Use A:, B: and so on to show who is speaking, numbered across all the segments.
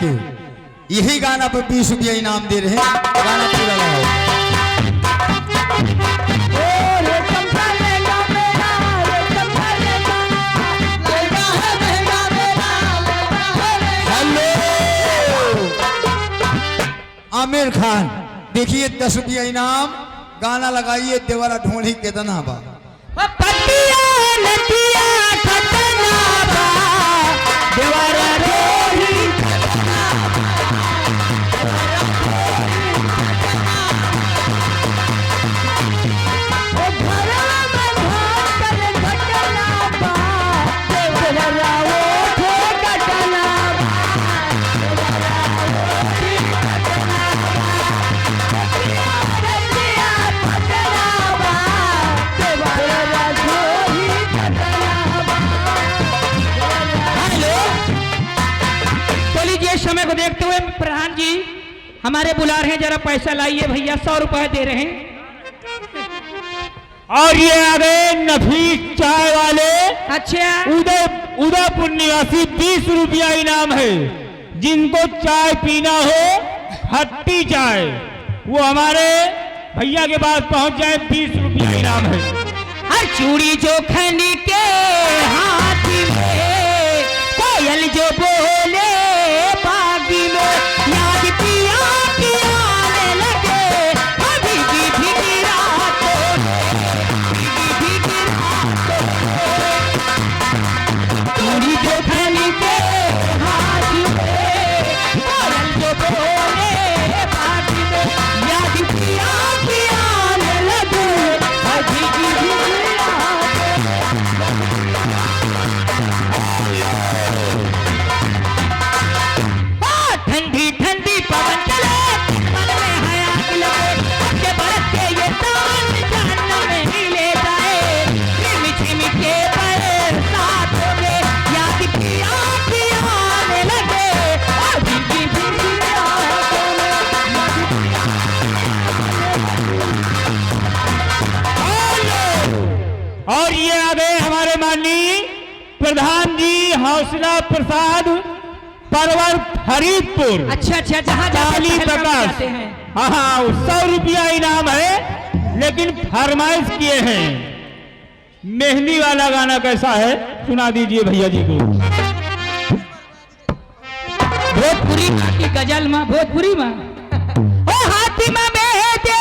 A: के यही गाना पर 20 रुपया इनाम दे रहे हैं। गाना पूरा लगाओ। आमिर खान देखिए 10 रुपया इनाम। गाना लगाइए देवरा ढोली कितना बा।
B: समय को देखते हुए प्रधान जी हमारे बुला रहे हैं, जरा पैसा लाइए भैया। 100 रुपए दे रहे हैं।
C: और ये आ गए नफीस चाय वाले।
B: अच्छा,
C: उदयपुर निवासी 20 रुपया इनाम है। जिनको चाय पीना हो खट्टी चाय, वो हमारे भैया के पास पहुंच जाए। 20 रुपया इनाम है।
B: हर चूड़ी जो खनी के हाथ में, कोयल जो बोले बागी में, याद पिया की आने लगे भीगी भीगी रातों में, भीगी रातों में। चूड़ी जो खनी के हाथ में, कोयल जो बोले बागी में, याद पिया की आने लगे भीगी भीगी ठंडी ठंडी पवन चले मन में हयात लगे के बरस के ये तान जहन्नम में ही ले जाए। झिम के बरसातों में याद पिया की आने लगे भीगी भीगी रातों में।
C: और ये आ गए हमारे माननीय प्रधान जी हौसला प्रसाद परवर फरीदपुर।
B: अच्छा, जहाँ
C: काली प्रकाश। हाँ, 100 रुपया इनाम है, लेकिन फरमाइश किए हैं मेहंदी वाला गाना। कैसा है सुना दीजिए भैया जी को।
B: भोजपुरी माँ की गजल माँ, भोजपुरी माँ। ओ हाथी माँ मेहदे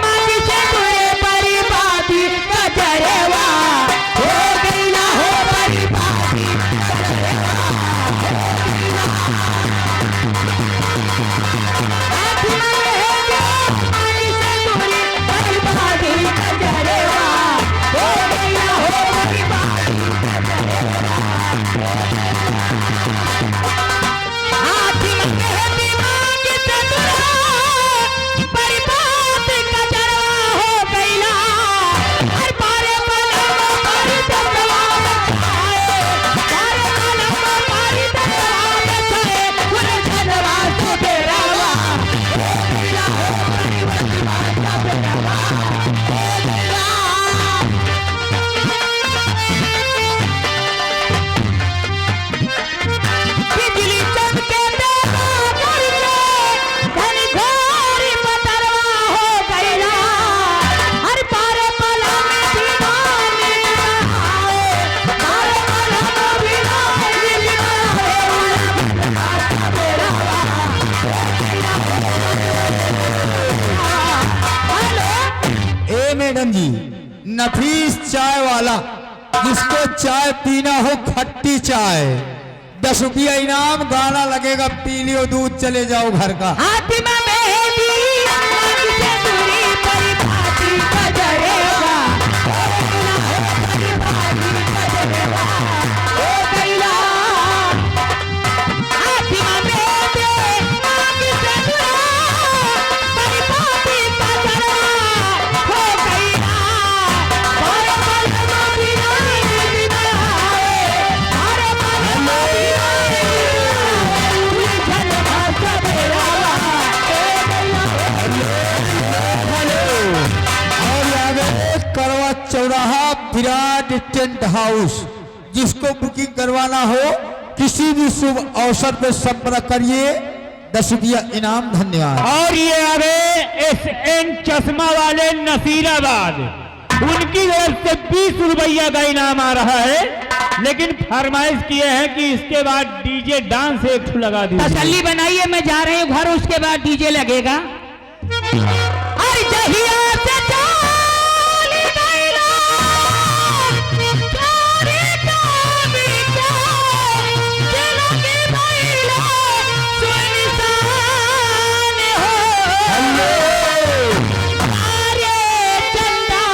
B: माटी से जुड़े परिपाटी गजरेवा हो गई ना हो परिपाटी। हाथी माँ मेहदे माटी से जुड़ी परिपाटी गजरेवा हो गई ना हो परिपाटी। हाथी माँ मेहंदी मांगी से जुड़ा परिपाटी गजरेवा हो गई ना। हर पारे पलम पारी दरवा बिछाए, पारे पलम पारी दरवा बिछाए, फुल धनवा सुबेरावा हो गई ना हो परिपाटी बिजली चमके तेरा गरजे घनी घोरी बदरवा हो गई ना। हर पारे पलम दीवानी आए, पारे पलम दीवानी आए।
A: ए मैडम जी, नफीस चाय वाला जिसको चाय पीना हो खट्टी चाय, 10 रुपया इनाम। गाना लगेगा पी लियो दूध चले जाओ घर का।
B: हाथी माँ मेहंदी मांगी से जुड़ी परिपाटी गजरेवा हो गई ना। हाथी माँ मेहंदी मांगी से जुड़ा परिपाटी गजरेवा हो गई ना। पारे पलम दीवानी आए, पारे पलम दीवानी फुल धनवा सुबेरावा
A: चौराहा विराट टेंट हाउस, जिसको बुकिंग करवाना हो किसी भी शुभ अवसर पर संपर्क करिए। 10 रुपया इनाम। धन्यवाद।
C: और ये आ गए SN चश्मा वाले नसीराबाद, उनकी तरफ से 20 रुपया का इनाम आ रहा है, लेकिन फरमाइश किए हैं कि इसके बाद डीजे डांस एक ठो लगा दीजिए।
B: तसल्ली बनाइए, मैं जा रही हूँ घर, उसके बाद डीजे लगेगा। अरे जहिया से चाली गइला, चारी कामी के, चला के भइला, सुनसान हो। अरे चंदा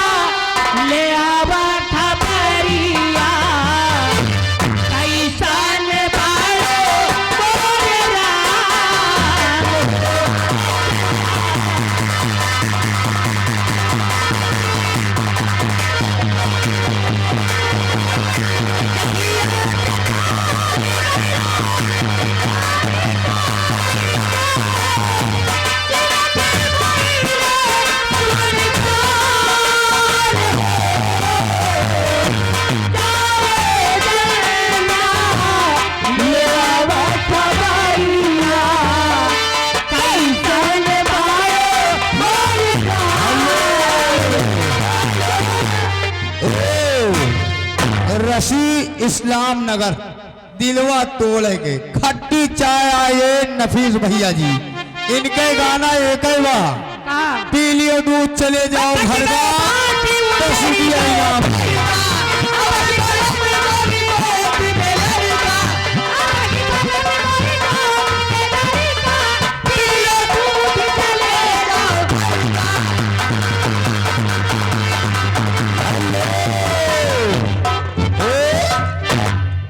B: ले आवा खबरिया, कैसन बाड़ो मोरे राम।
A: रशी इस्लाम नगर दिलवा तोड़े के खट्टी चाय आए नफीस भैया जी। इनके गाना एक ही बा, पी लियो दूध चले जाओ घर का। 10 रुपया इनाम।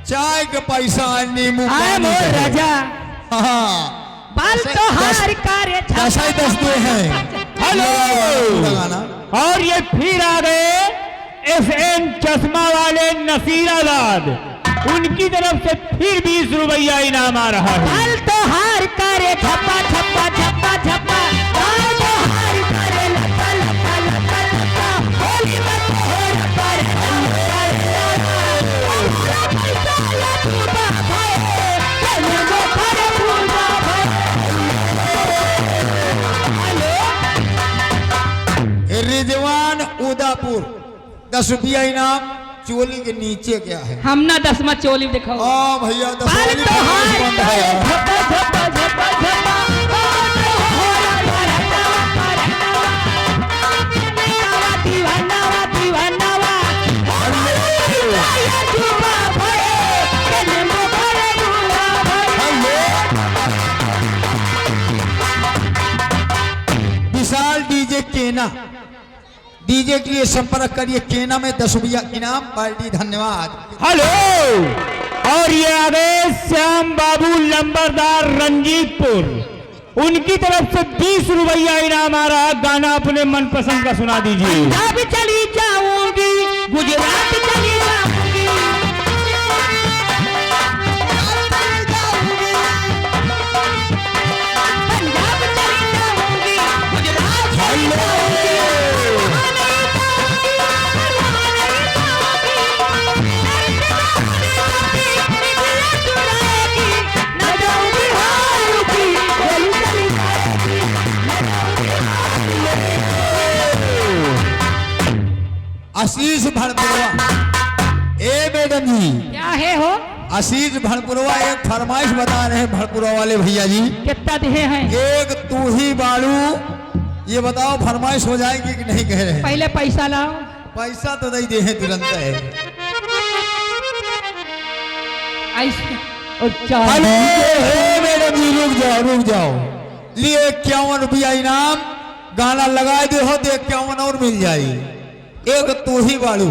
A: चाय के पैसा नींबू पानी
B: मोर
A: के।
B: राजा
A: हाँ,
B: बाल तो हार कार्य
A: 10 ही 10 दे हैं।
C: हेलो।
A: गाना।
C: और ये फिर आ गए SN चश्मा वाले नसीराबाद, उनकी तरफ से फिर 20 रुपया इनाम आ रहा है।
B: बाल तो हार कार्य छप्पा छप्पा छप्पा छप्पा, बाल तो हार कार्य लप्पा लप्पा लप्पा लप्पा, होली मत होर पर
A: रिजवान उदापुर 10 रुपया इनाम। चोली के नीचे क्या है?
B: हम ना 10वां चोली दिखाओ।
A: हाँ भैया 10
B: बाल
A: वाली
B: तो हार
A: बंद है
B: कार्य
A: यार।
B: छप्पा छप्पा छप्पा छप्पा, बाल तो होर पर दीवाना दीवाना जुआ भरे कने मोरे जुआ भरे।
A: विशाल डीजे केना, डीजे के लिए संपर्क करिए। केना में 10 रुपया इनाम पार्टी। धन्यवाद।
C: हेलो। और ये आ गए श्याम बाबू लंबरदार रंजीतपुर, उनकी तरफ से 20 रुपया इनाम आ रहा है। गाना अपने मनपसंद का सुना दीजिए।
B: पंजाब चली जाऊंगी, गुजरात चली जाऊंगी, पंजाब चली जाऊंगी, गुजरात चली जाऊंगी, न जाऊंगी हारूंगी, चली चली
A: आशीष भड़पुरवा। ए मैडम जी,
B: क्या है हो?
A: आशीष भड़पुरवा एक फरमाइश बता रहे हैं भड़पुरवा वाले भैया जी।
B: कितना दिए हैं?
A: एक तू ही बालू, ये बताओ फरमाइश हो जाएगी कि नहीं कह रहे हैं?
B: पहले पैसा लाओ।
A: पैसा तो नहीं दे हैं तुरंत है।
B: ऐसे
A: हेलो, हे मैडम जी रुक जाओ। लिए 51 रुपया इनाम। गाना लगा दे हो तो 51 और मिल जाए। एक तू ही बालू।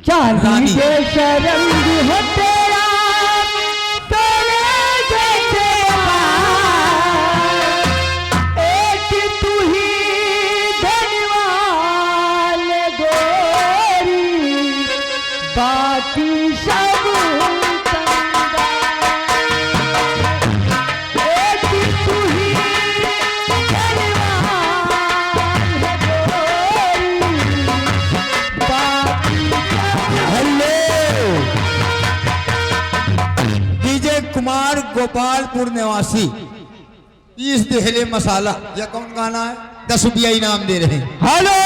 B: चांदी
A: रानी।
B: जैसा रंग हो तेरा, सोने जैसे बाल, एक तू ही धनवान गोरी, बाकी सब कंगाल। एक तू ही धनवान गोरी, बाकी
A: हेलो, गोपालपुर निवासी 30 देहले मसाला, यह कौन गाना है? 10 रुपया इनाम दे रहे हैं।
C: हेलो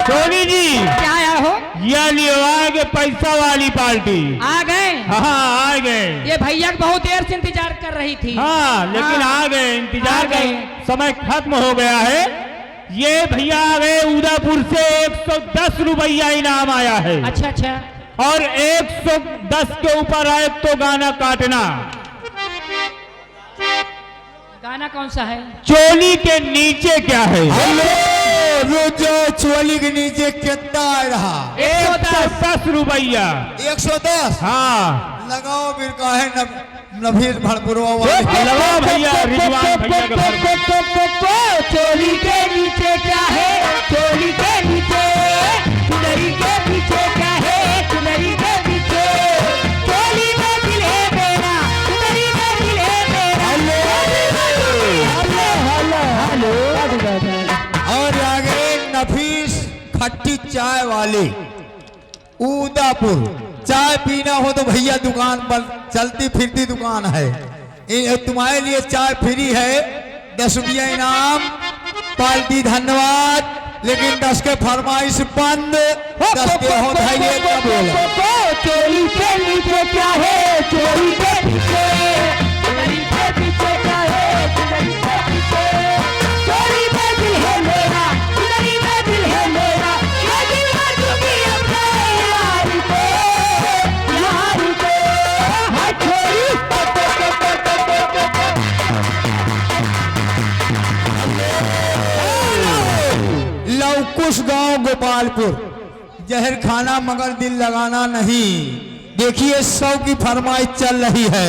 C: सोनी जी,
B: क्या आया हो?
C: ये लिए पैसा वाली पार्टी
B: आ गए?
C: हाँ आ गए।
B: ये भैया बहुत देर से इंतजार कर रही थी।
C: हाँ लेकिन
B: हाँ,
C: आ गए, इंतजार
B: आ गए।
C: का समय खत्म हो गया है। ये भैया आ गए, उदयपुर से 110 रुपया इनाम आया है।
B: अच्छा अच्छा,
C: और 110 के ऊपर आए तो गाना काटना।
B: गाना कौन सा है?
C: चोली के नीचे क्या है?
A: हेलो, रुजो चोली के नीचे कितना आ रहा?
C: 110 रुपया।
A: 110।
C: हाँ
A: लगाओ फिर का है नफीस भड़पुरवा वाले।
C: लगाओ भैया, रिजवान भैया के घर में।
B: चोली के नीचे क्या है? चोली के नीचे, चुनरी के पीछे क्या है? चुनरी के पीछे, चोली में दिल है मेरा, चुनरी में दिल है मेरा।
A: और आगे नफीस खट्टी चाय वाले उदयपुर। चाय पीना हो तो भैया दुकान पर, चलती फिरती दुकान है। तुम्हारे लिए चाय फ्री है, 10 रुपया इनाम। पार्टी धन्यवाद, लेकिन 10 के फरमाइश बंद। 10 के हो धैर्य का बोला।
B: चोली के नीचे क्या है? चोली के पीछे, चुनरी के पीछे क्या है? चुनरी के पीछे, चोली में दिल है मेरा, चुनरी में दिल है मेरा। ये दिल मैं दूंगी अपने यार को, यार को। हाँ छोरी,
A: लवकुश गांव गोपालपुर। जहर खाना मगर दिल लगाना नहीं। देखिए 100 की फरमाइश चल रही है।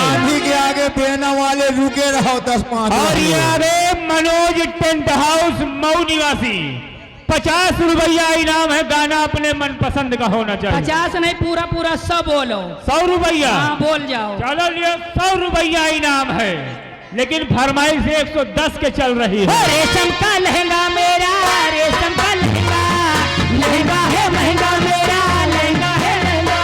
A: आंधी के आगे बहना वाले रुके रहो 10-5।
C: और ये आगे मनोज टेंट हाउस मऊ निवासी, 50 रुपया इनाम है। गाना अपने मनपसंद का होना चाहिए।
B: 50 नहीं, पूरा पूरा 100 बोलो।
C: 100 रुपया।
B: हाँ बोल जाओ।
C: चलो लिए 100 रुपया इनाम है, लेकिन फरमाइश 110 के चल रही है।
B: रेशम का लहंगा मेरा, रेशम का लहंगा, लहंगा है महंगा मेरा, लहंगा है लहंगा।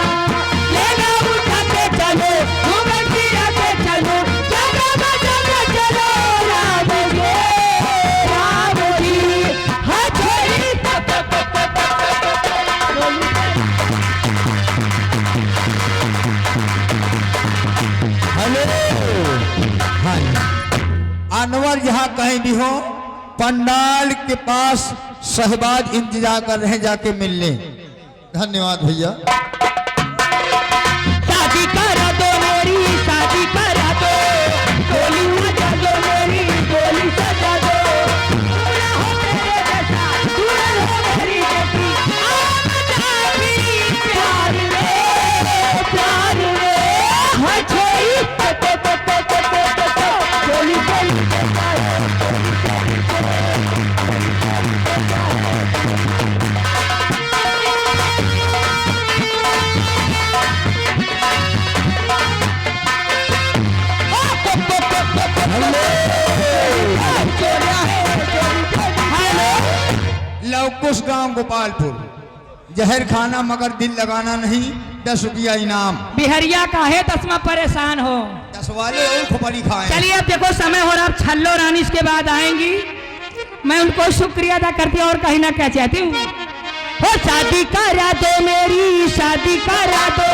B: लहंगा उठा के चलो, घूमर फिरा के चलो, जागा बजा के चलो, राम जी, राम जी। हाँ छोरी,
A: हेलो, हाँ, अनवर जहाँ कहीं भी हो, पंडाल के पास शहबाज इंतजार कर रहे हैं, जाके मिल लें। धन्यवाद भैया।
B: शादी करा दो मेरी, शादी करा दो, गोली सजा दो मेरी, गोली सजा दो। दूल्हा हो मेरे जैसा, दुल्हन हो मेरी जैसी, आ मचा मेरी प्यार में, प्यार में। हाँ छोरी, गोली गोली
A: लवकुश गांव गोपालपुर। जहर खाना मगर दिल लगाना नहीं, 10 रुपया इनाम।
B: बिहरिया का है 10वां परेशान हो।
A: 10 वाले और खोपड़ी खाए।
B: चलिए अब देखो समय हो रहा, अब छल्लो रानी इसके बाद आएंगी। मैं उनको शुक्रिया अदा करती हूँ और कहीं ना क्या चाहती हूँ। हो शादी करा दो मेरी, शादी करा दो,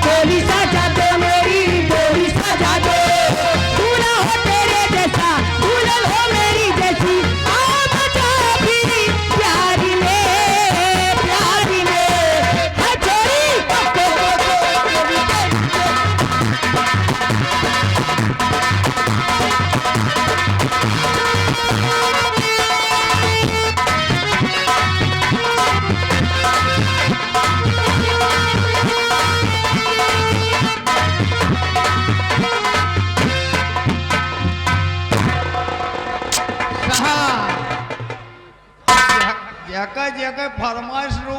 B: गोली सजा दो मेरी, गोली सजा दो। दूल्हा हो तेरे जैसा, दुल्हन हो मेरी जैसी, आ मचा फिरी प्यार में, प्यार में। हाँ छोरी,
A: जगह जगह फरमाइश